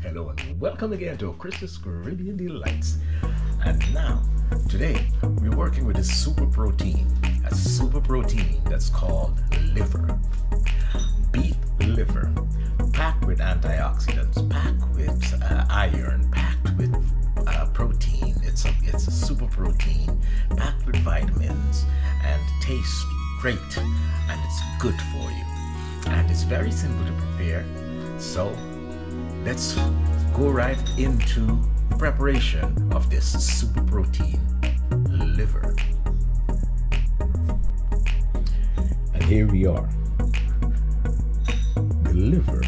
Hello and welcome again to Chris's Caribbean Delights. And now, today, we're working with a super protein that's called liver. Beef liver, packed with antioxidants, packed with iron, packed with protein. It's a super protein, packed with vitamins, and tastes great, and it's good for you. And it's very simple to prepare, so let's go right into preparation of this super protein liver. And here we are. The liver,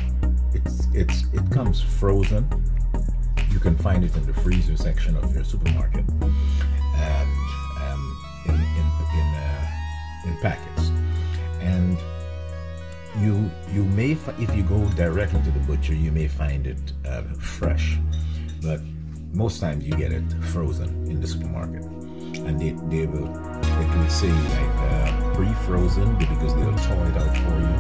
it comes frozen. You can find it in the freezer section of your supermarket and in packets. And you may, if you go directly to the butcher, you may find it fresh, but most times you get it frozen in the supermarket, and they will say like pre-frozen, because they'll thaw it out for you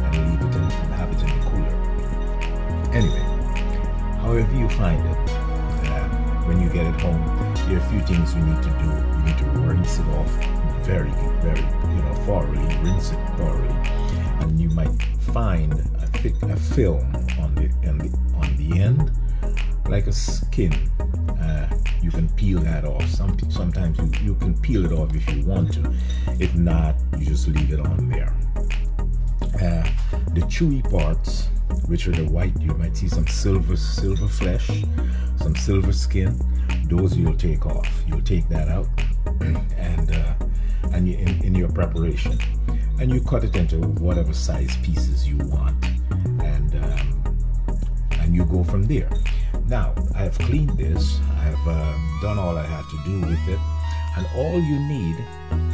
and leave it and have it in the cooler. Anyway, however you find it, when you get it home, there are a few things you need to do. You need to rinse it off very thoroughly, rinse it thoroughly. And you might find a film on the end, like a skin. You can peel that off. Sometimes you can peel it off if you want to. If not, you just leave it on there. The chewy parts, which are the white, you might see some silver flesh, some silver skin. Those you'll take off. You'll take that out, and in your preparation. And you cut it into whatever size pieces you want, and you go from there. Now, I have cleaned this. I have done all I had to do with it, and all you need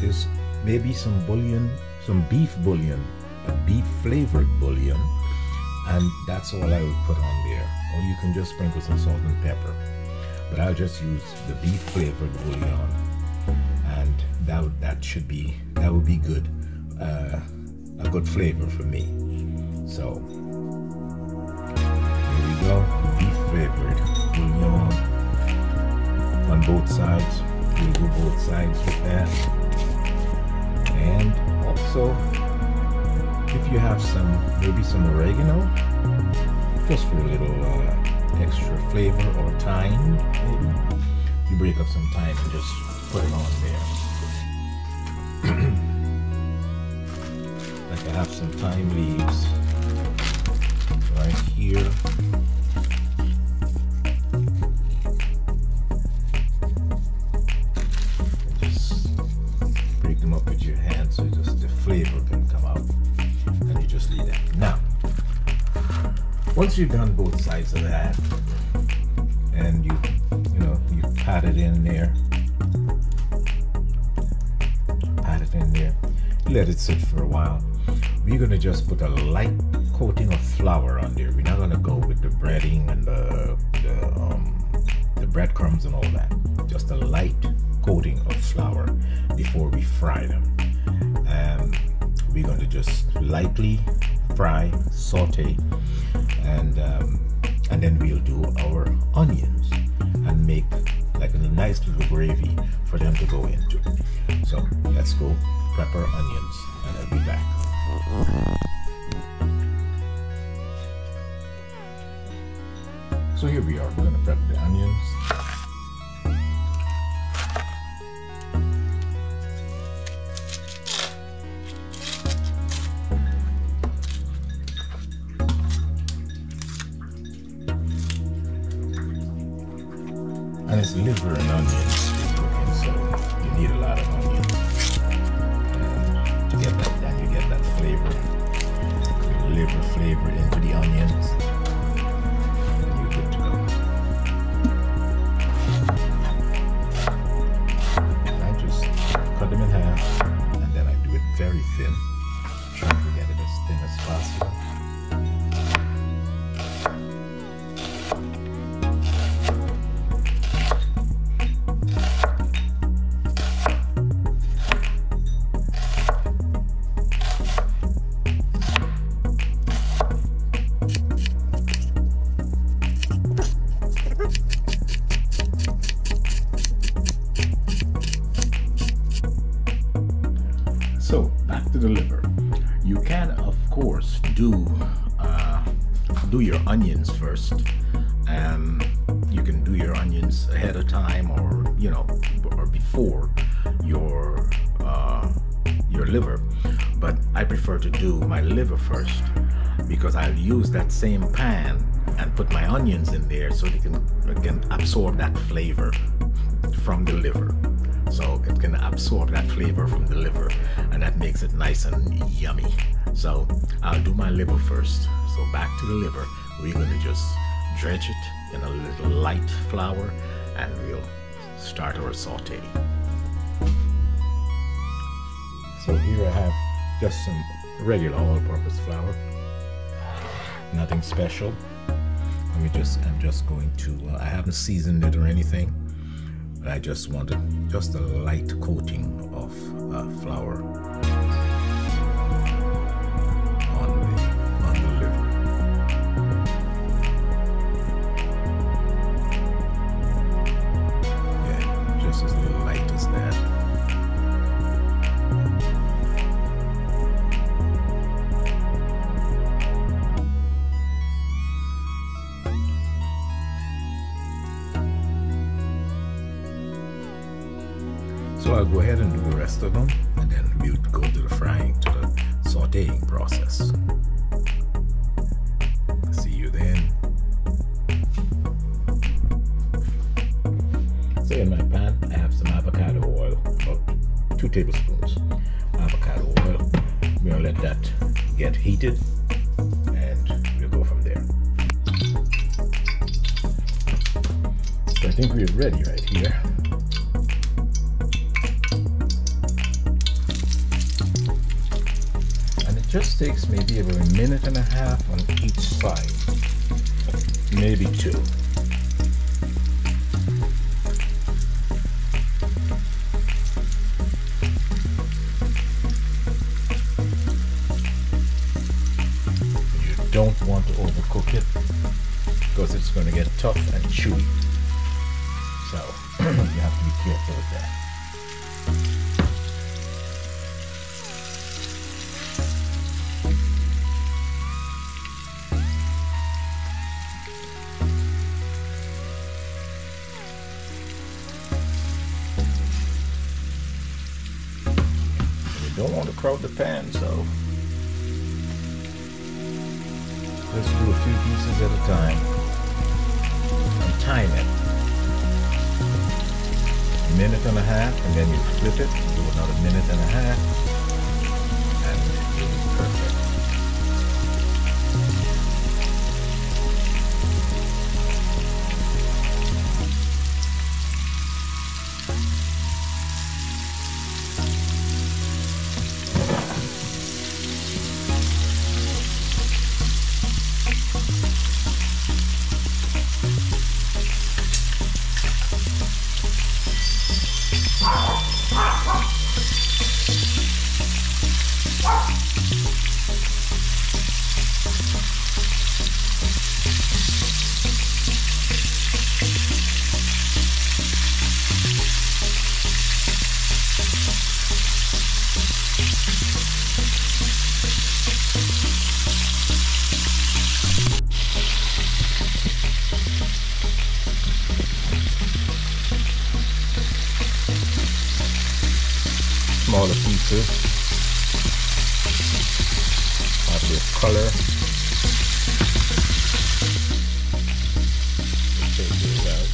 is maybe some bouillon, some beef bouillon, a beef flavored bouillon, and that's all I would put on there. Or you can just sprinkle some salt and pepper, but I'll just use the beef flavored bouillon, and that would be good. A good flavor for me. So here we go, beef flavored bouillon on both sides. We'll go both sides with that. And also, if you have maybe some oregano, just for a little extra flavor, or thyme, maybe you break up some thyme and just put it on there. Like I have some thyme leaves right here. And just break them up with your hand so just the flavor can come out, and you just leave that. Now, once you've done both sides of that, and you pat it in there, let it sit for a while. We're gonna just put a light coating of flour on there. We're not gonna go with the breading and the breadcrumbs and all that. Just a light coating of flour before we fry them. We're gonna just lightly fry, saute, and then we'll do our onions and make like a nice little gravy for them to go into. So let's go prep our onions, and I'll be back. So here we are. We're going to prep the onions. And it's liver and onions we're cooking, so you need a lot of onions. And to get that, then you get that flavor, the liver flavor into the onions, and you're good to go. I just cut them in half, and then I do it very thin, trying to get it as thin as possible. do your onions first. You can do your onions ahead of time, or or before your liver. But I prefer to do my liver first, because I'll use that same pan and put my onions in there so it can absorb that flavor from the liver. So it can absorb that flavor from the liver, and that makes it nice and yummy. So I'll do my liver first. So back to the liver. We're going to just dredge it in a little light flour, and we'll start our saute. So here I have just some regular all-purpose flour, nothing special. I'm just going to, I haven't seasoned it or anything, but I just wanted just a light coating of flour on the liver. Yeah, just as light as that. So I'll go ahead and do the rest of them, and then we'll go to the sauteing process. See you then. So in my pan, I have some avocado oil, about 2 tablespoons avocado oil. We're gonna let that get heated, and we'll go from there. So I think we're ready right here. Just takes maybe about 1.5 minutes on each side, maybe 2. You don't want to overcook it, because it's going to get tough and chewy. So you have to be careful with that. Don't want to crowd the pan, so let's do a few pieces at a time and time it. 1.5 minutes, and then you flip it, do another 1.5 minutes, and it'll be perfect. Smaller pieces of this color. Take these out.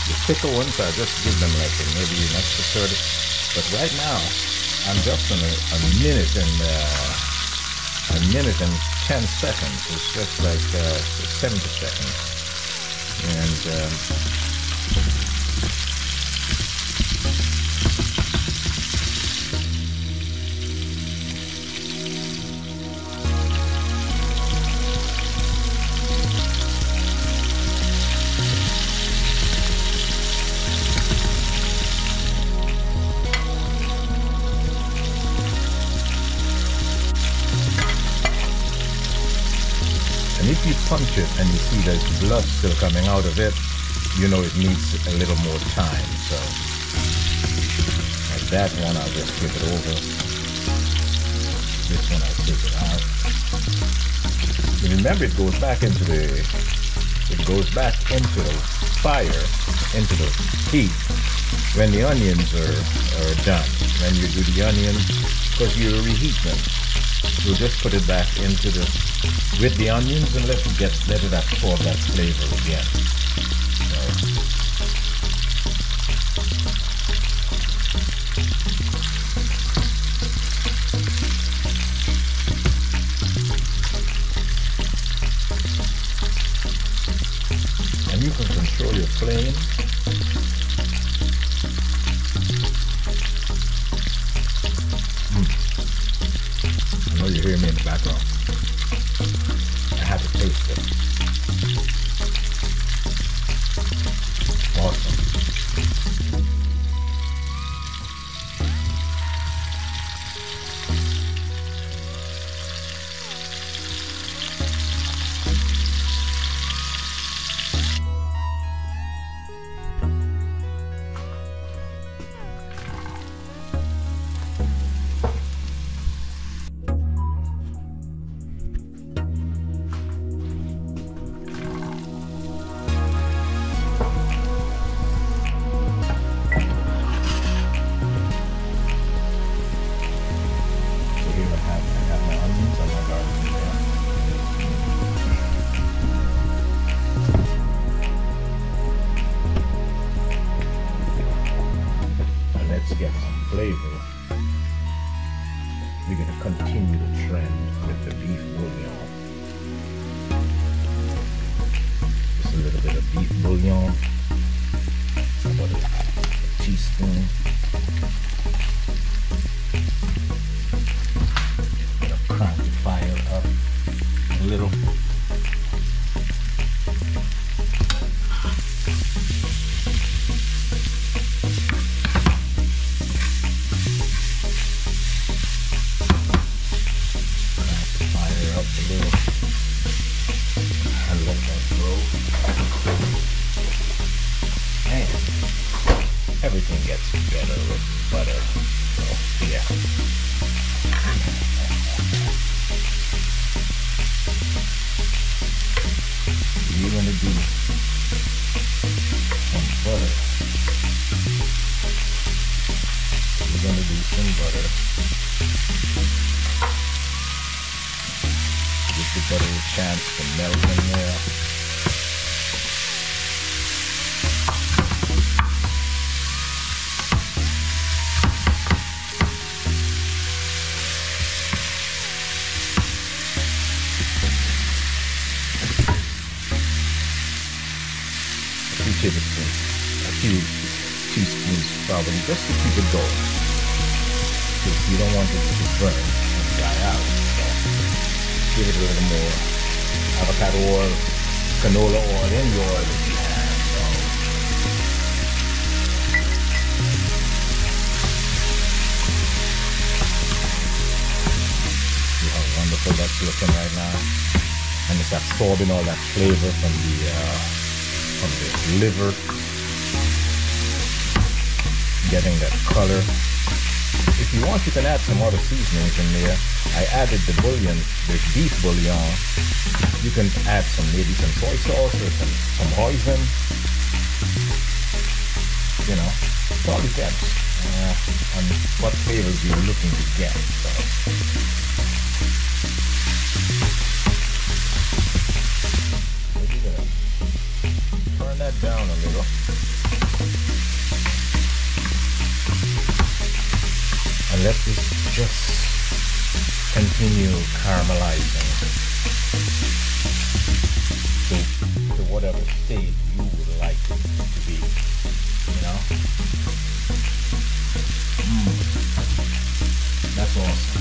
The thicker ones, I just give them like maybe an extra 30. But right now, I'm just on a minute and 10 seconds. It's just like 70 seconds. And if you punch it and you see there's blood still coming out of it, you know it needs a little more time. So I That one I'll just flip it over. This one I'll take it out. And remember, it goes back into the fire, into the heat when the onions are done. When you do the onions, because you reheat them, you'll just put it back into with the onions and let it absorb that flavor again. And you can control your flame. I know you hear me in the background. I have to taste it. Awesome. Get some flavor. We're going to continue the trend with the beef bouillon. Just a little bit of beef bouillon, about a teaspoon. Going to crank the fire up a little. Everything gets better with butter. So, yeah. You're going to do some butter. We're going to do some butter. Give the butter a chance to melt in there. A few teaspoons probably, just to keep it going, because you don't want it to burn and die out. So give it a little more avocado oil, canola oil, any oil that you have. See how wonderful that's looking right now, and it's absorbing all that flavor from the liver, getting that color. If you want, you can add some other seasonings in there. I added the bouillon, the beef bouillon. You can add maybe some soy sauce or some hoisin. You know, it all depends on what flavors you're looking to get. So. Turn that down a little. And let this just continue caramelizing to whatever state you would like it to be, you know? That's awesome.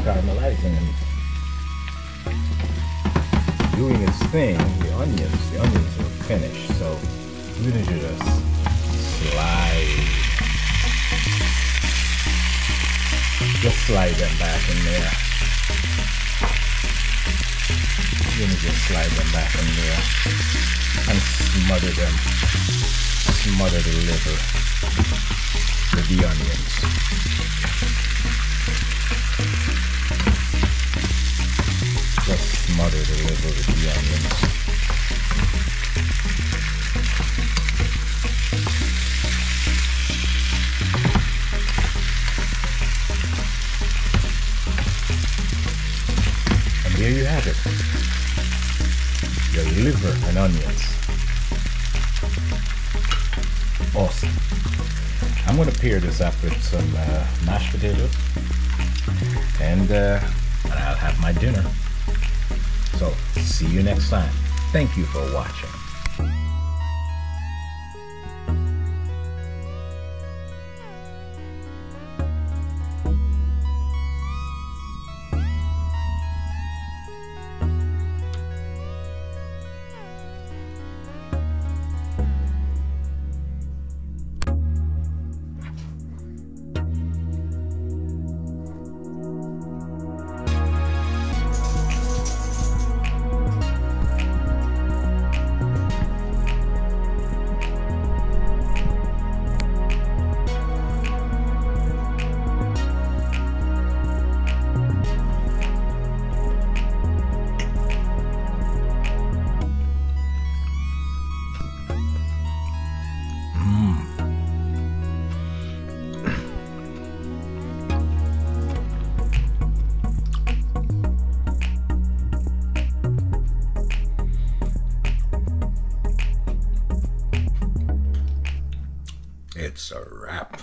caramelizing and doing its thing. The onions are finished, so we're going to just slide them back in there. We're going to just slide them back in there and smother the liver with the onions. Just smother the liver with the onions. And there you have it. Your liver and onions. Awesome. I'm going to pair this up with some mashed potatoes, and I'll have my dinner. So, see you next time. Thank you for watching. It's a wrap.